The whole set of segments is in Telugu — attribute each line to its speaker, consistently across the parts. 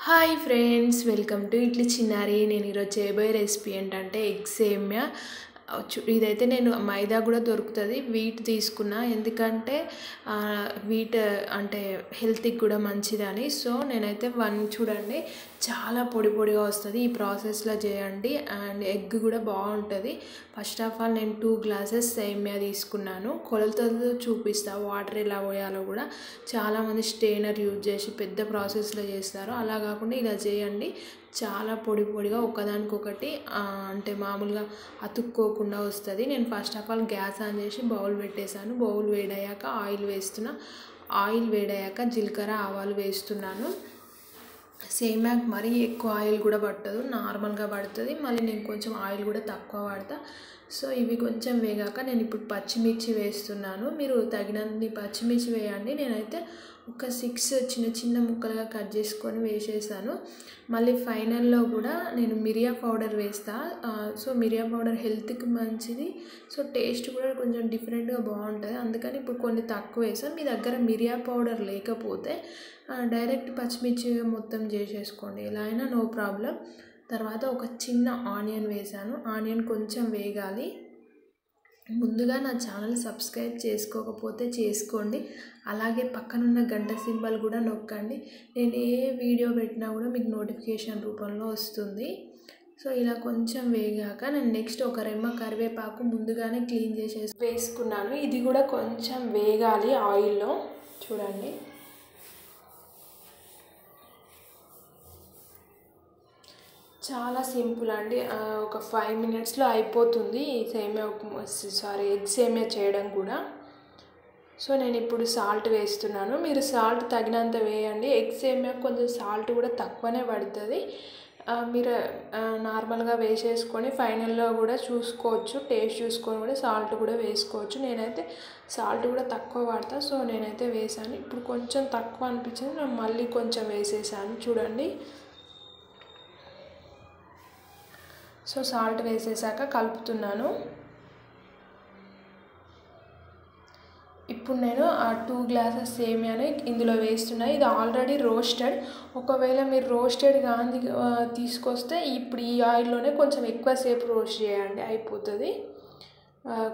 Speaker 1: Hi friends, welcome to idli చిన్నారి. నేను ఈరోజు చేయబోయే రెసిపీ ఏంటంటే ఎగ్ సేమియా. ఇదైతే నేను మైదా కూడా దొరుకుతుంది, వీట్ తీసుకున్నా. ఎందుకంటే వీట్ అంటే హెల్త్కి కూడా మంచిదని. సో నేనైతే చూడండి, చాలా పొడి పొడిగా వస్తుంది. ఈ ప్రాసెస్లో చేయండి అండ్ ఎగ్ కూడా బాగుంటుంది. ఫస్ట్ ఆఫ్ ఆల్ నేను 2 గ్లాసెస్ సేమియా తీసుకున్నాను. కొలతలతో చూపిస్తా, వాటర్ ఎలా పోయాలో కూడా. చాలామంది స్టెయినర్ యూజ్ చేసి పెద్ద ప్రాసెస్లో చేస్తారు, అలా కాకుండా ఇలా చేయండి. చాలా పొడి పొడిగా ఒకదానికొకటి అంటే మామూలుగా అతుక్కోకుండా వస్తుంది. నేను first of all gas on చేసి బౌల్ పెట్టేశాను. బౌల్ వేడయ్యాక ఆయిల్ వేస్తున్నా. ఆయిల్ వేడయ్యాక జీలకర్ర ఆవాలు వేస్తున్నాను. సేమియాకి మరీ ఎక్కువ ఆయిల్ కూడా పట్టదు, నార్మల్గా పడుతుంది. మళ్ళీ నేను కొంచెం ఆయిల్ కూడా తక్కువ వాడతా. సో ఇవి కొంచెం వేగాక నేను ఇప్పుడు పచ్చిమిర్చి వేస్తున్నాను. మీరు తగినన్ని పచ్చిమిర్చి వేయండి. నేనైతే ఒక 6 చిన్న చిన్న ముక్కలుగా కట్ చేసుకొని వేసేసాను. మళ్ళీ ఫైనల్లో కూడా నేను మిరియా పౌడర్ వేస్తా. సో మిరియా పౌడర్ హెల్త్కి మంచిది. సో టేస్ట్ కూడా కొంచెం డిఫరెంట్గా బాగుంటుంది. అందుకని ఇప్పుడు కొన్ని తక్కువ వేసాను. మీ దగ్గర మిరియా పౌడర్ లేకపోతే డైరెక్ట్ పచ్చిమిర్చి మొత్తం చేసేసుకోండి, ఎలా అయినా నో ప్రాబ్లం. తర్వాత ఒక చిన్న ఆనియన్ వేసాను. ఆనియన్ కొంచెం వేగాలి. ముందుగా నా ఛానల్ సబ్స్క్రైబ్ చేసుకోకపోతే చేసుకోండి. అలాగే పక్కనున్న గంట సింబల్ కూడా నొక్కండి. నేను ఏ వీడియో పెట్టినా కూడా మీకు నోటిఫికేషన్ రూపంలో వస్తుంది. సో ఇలా కొంచెం వేగాక నేను నెక్స్ట్ ఒక రెమ్మ కరివేపాకు ముందుగానే క్లీన్ చేసేసి వేసుకున్నాను. ఇది కూడా కొంచెం వేగాలి ఆయిల్లో. చూడండి, చాలా సింపుల్ అండి. ఒక 5 మినిట్స్లో అయిపోతుంది ఎగ్ సేమియా చేయడం కూడా. సో నేను ఇప్పుడు సాల్ట్ వేస్తున్నాను. మీరు సాల్ట్ తగినంత వేయండి. ఎగ్ సేమియా కొంచెం సాల్ట్ కూడా తక్కువనే పడుతుంది. మీరు నార్మల్గా వేసేసుకొని ఫైనల్లో కూడా చూసుకోవచ్చు, టేస్ట్ చూసుకొని కూడా సాల్ట్ కూడా వేసుకోవచ్చు. నేనైతే సాల్ట్ కూడా తక్కువ వాడతా, సో నేనైతే వేసాను. ఇప్పుడు కొంచెం తక్కువ అనిపించింది, నేను మళ్ళీ కొంచెం వేసేసాను. చూడండి, సో సాల్ట్ వేసేసాక కలుపుతున్నాను. ఇప్పుడు నేను 2 గ్లాసెస్ సేమియాని ఇందులో వేస్తున్నాను. ఇది ఆల్రెడీ రోస్టెడ్. ఒకవేళ మీరు రోస్టెడ్ కానీ తీసుకొస్తే ఇప్పుడు ఈ ఆయిల్లోనే కొంచెం ఎక్కువసేపు రోస్ట్ చేయండి, అయిపోతుంది.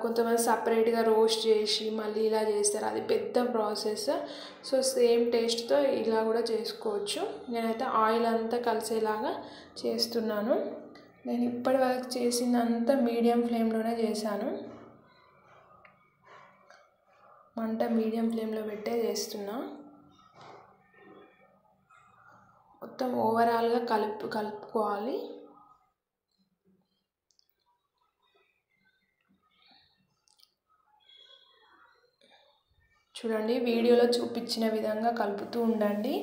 Speaker 1: కొంతమంది సపరేట్గా రోస్ట్ చేసి మళ్ళీ ఇలా చేస్తారు, అది పెద్ద ప్రాసెస్. సో సేమ్ టేస్ట్తో ఇలా కూడా చేసుకోవచ్చు. నేనైతే ఆయిల్ అంతా కలిసేలాగా చేస్తున్నాను. నేను ఇప్పటి వరకు చేసిందంతా మీడియం ఫ్లేమ్లోనే చేశాను. మంట మీడియం ఫ్లేమ్లో పెట్టే చేస్తున్నా. మొత్తం ఓవరాల్గా కలుపుకోవాలి. చూడండి, వీడియోలో చూపించిన విధంగా కలుపుతూ ఉండండి.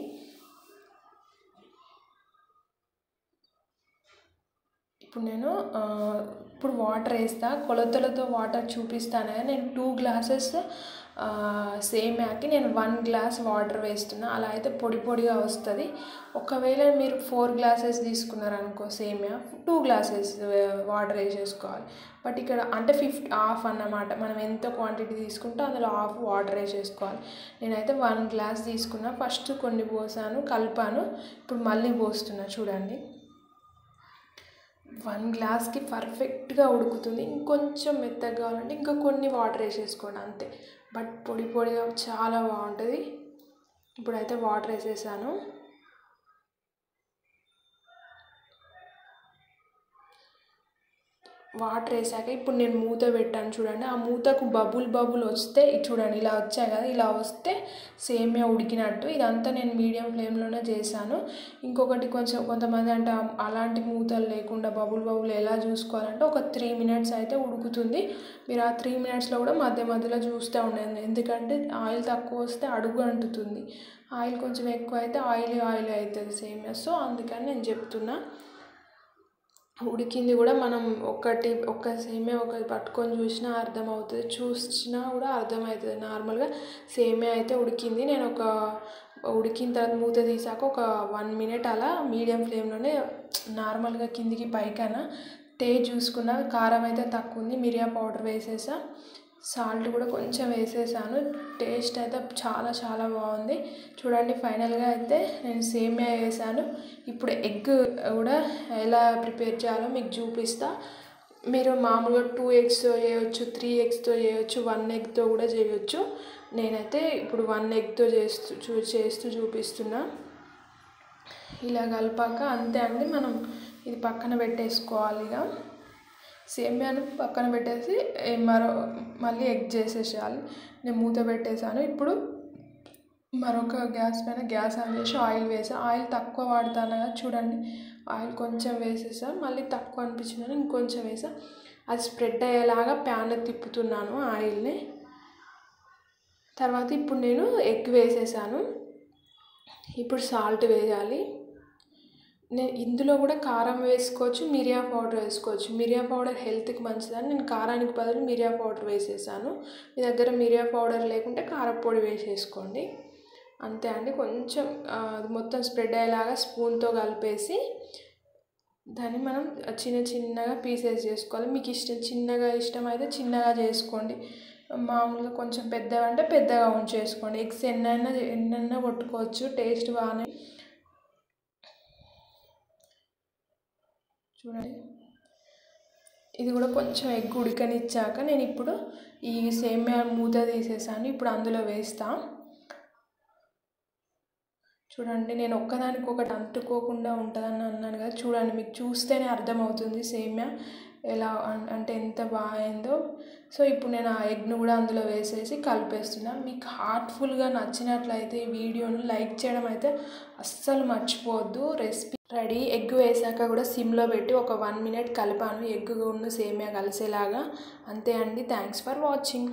Speaker 1: ఇప్పుడు నేను వాటర్ వేస్తా. కొలతలతో వాటర్ చూపిస్తాను కదా. నేను 2 గ్లాసెస్ సేమియాకి నేను 1 గ్లాస్ వాటర్ వేస్తున్నా. అలా అయితే పొడి పొడిగా వస్తుంది. ఒకవేళ మీరు 4 గ్లాసెస్ తీసుకున్నారనుకో సేమియా, 2 గ్లాసెస్ వాటర్ వేసేసుకోవాలి. బట్ ఇక్కడ అంటే హాఫ్ అన్నమాట. మనం ఎంత క్వాంటిటీ తీసుకుంటే అందులో హాఫ్ వాటర్ వేసేసుకోవాలి. నేనైతే 1 గ్లాస్ తీసుకున్నా. ఫస్ట్ కొన్ని పోసాను, కలిపాను. ఇప్పుడు మళ్ళీ పోస్తున్నా. చూడండి, 1 గ్లాస్కి పర్ఫెక్ట్గా ఉడుకుతుంది. ఇంకొంచెం మెత్తగా కావాలంటే ఇంకా కొన్ని వాటర్ వేసేసుకోండి, అంతే. బట్ పొడి పొడిగా చాలా బాగుంటుంది. ఇప్పుడైతే వాటర్ వేసేసాను. వాటర్ వేసాక ఇప్పుడు నేను మూత పెట్టాను. చూడండి, ఆ మూతకు బబుల్ వస్తే చూడండి, ఇలా వచ్చాయి కదా, ఇలా వస్తే సేమియా ఉడికినట్టు. ఇదంతా నేను మీడియం ఫ్లేమ్లోనే చేశాను. ఇంకొకటి కొంతమంది అంటే అలాంటి మూతలు లేకుండా బబుల్ ఎలా చూసుకోవాలంటే ఒక 3 మినిట్స్ అయితే ఉడుకుతుంది. మీరు ఆ 3 మినిట్స్లో కూడా మధ్యలో చూస్తూ ఉండండి. ఎందుకంటే ఆయిల్ తక్కువ వస్తే అడుగు అంటుతుంది, ఆయిల్ కొంచెం ఎక్కువ అయితే ఆయిల్ అవుతుంది సేమియా. సో అందుకని నేను చెప్తున్నా. ఉడికింది కూడా మనం ఒక్క సేమియా ఒకటి పట్టుకొని చూసినా అర్థమవుతుంది, చూసినా కూడా అర్థమవుతుంది. నార్మల్గా సేమియా అయితే ఉడికింది. నేను ఉడికిన తర్వాత మూత తీసాక ఒక 1 మినిట్ అలా మీడియం ఫ్లేమ్లోనే నార్మల్గా కిందికి పైకైనా టేస్ట్ చూసుకున్నా. కారం అయితే తక్కువ ఉంది, మిరియా పౌడర్ వేసేసా. సాల్ట్ కూడా కొంచెం వేసేసాను. టేస్ట్ అయితే చాలా చాలా బాగుంది. చూడండి ఫైనల్గా అయితే నేను సేమియా వేసాను. ఇప్పుడు ఎగ్ కూడా ఎలా ప్రిపేర్ చేయాలో మీకు చూపిస్తా. మీరు మామూలుగా 2 ఎగ్స్తో చేయవచ్చు, 3 ఎగ్స్తో చేయవచ్చు, 1 ఎగ్తో కూడా చేయవచ్చు. నేనైతే ఇప్పుడు 1 ఎగ్తో చేస్తూ చూపిస్తున్నా. ఇలా కలిపాక అంతే అండి, మనం ఇది పక్కన పెట్టేసుకోవాలి. ఇక సేమియాను పక్కన పెట్టేసి మళ్ళీ ఎగ్ చేసేసేయాలి. నేను మూత పెట్టేసాను. ఇప్పుడు మరొక గ్యాస్ పైన గ్యాస్ ఆన్ చేసి ఆయిల్ వేసా. ఆయిల్ తక్కువ వాడతాను కదా, చూడండి ఆయిల్ కొంచెం వేసేసా. మళ్ళీ తక్కువ అనిపించిందని ఇంకొంచెం వేసా. అది స్ప్రెడ్ అయ్యేలాగా ప్యాన్ తిప్పుతున్నాను ఆయిల్ని. తర్వాత ఇప్పుడు నేను ఎగ్ వేసేసాను. ఇప్పుడు సాల్ట్ వేయాలి. నేను ఇందులో కూడా కారం వేసుకోవచ్చు, మిరియా పౌడర్ వేసుకోవచ్చు. మిరియా పౌడర్ హెల్త్కి మంచిదని నేను కారానికి బదులు మిరియా పౌడర్ వేసేసాను. మీ దగ్గర మిరియా పౌడర్ లేకుంటే కారపొడి వేసేసుకోండి. అంతే అండి. కొంచెం మొత్తం స్ప్రెడ్ అయ్యేలాగా స్పూన్తో కలిపేసి దాన్ని మనం చిన్నగా పీసెస్ చేసుకోవాలి. మీకు చిన్నగా ఇష్టమైతే చిన్నగా చేసుకోండి. మామూలుగా కొంచెం పెద్దగా అంటే పెద్దగా ఉంచేసుకోండి. ఎగ్స్ ఎన్నైనా కొట్టుకోవచ్చు, టేస్ట్ బాగానే. చూడండి ఇది కూడా కొంచెం ఎగ్ ఉడకనిచ్చాక నేను ఇప్పుడు ఈ సేమియా మూత తీసేసాను. ఇప్పుడు అందులో వేస్తా. చూడండి నేను ఒక్కదానికొకటి అంటుకోకుండా ఉంటుందని అన్నాను కదా, చూడండి మీకు చూస్తేనే అర్థమవుతుంది సేమియా ఎలా అంటే ఎంత బాగైందో. సో ఇప్పుడు నేను ఆ ఎగ్ను కూడా అందులో వేసేసి కలిపేస్తున్నాను. మీకు హార్ట్ఫుల్గా నచ్చినట్లయితే ఈ వీడియోను లైక్ చేయడం అయితే అస్సలు మర్చిపోవద్దు. Recipe ready. ఎగ్ వేసాక కూడా సిమ్లో పెట్టి ఒక 1 మినిట్ కలిపాను, ఎగ్ సేమియా కలిసేలాగా. అంతే అండి. Thanks for watching.